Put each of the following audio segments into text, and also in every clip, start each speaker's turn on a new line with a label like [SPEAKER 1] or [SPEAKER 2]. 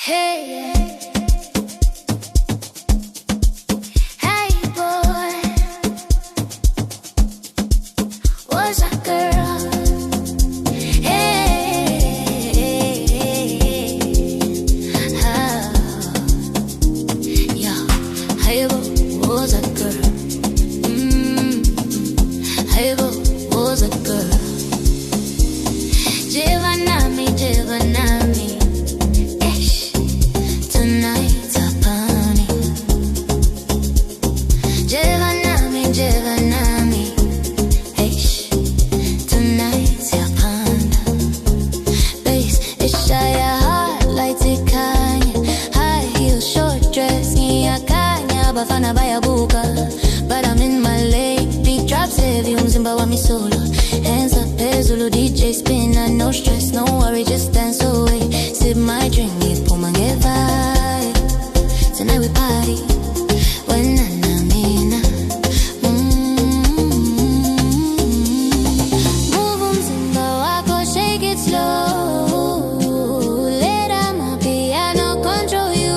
[SPEAKER 1] Hey, hey boy, was that girl? Hey, oh, yeah, hey boy, was that girl? Hey boy, was that girl? Jiva nami, Jiva nami. Bafana baya buka, but I'm in my lane. Beat drops heavy, umzimba wa mi solo. Hands up, Zulu DJ spin, no stress, no worry, just dance away. Sip my drink, pull my vibe. Tonight we party, when nami. Move umzimba wako, shake it slow. Let amapiano control you.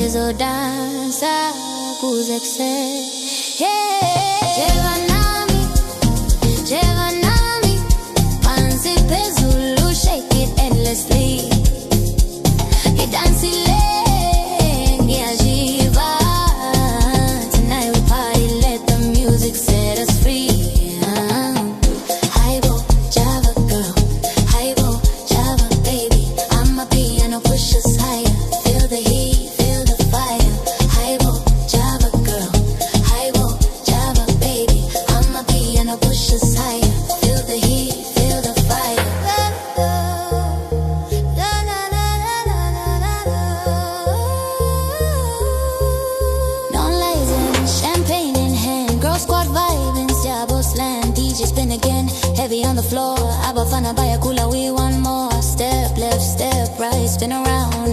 [SPEAKER 1] So danza, kuzekse, yeah. Jiva nami, panzi pezulu, shake it endlessly. You dance it, yeah, Jiva. Tonight we party, let the music set us free. Hi-bo, Java girl, hi-bo, Java baby. I'm a piano, push us higher, feel the heat. Spin again, heavy on the floor. Abafana baya kula, we want more. Step left, step right, spin around.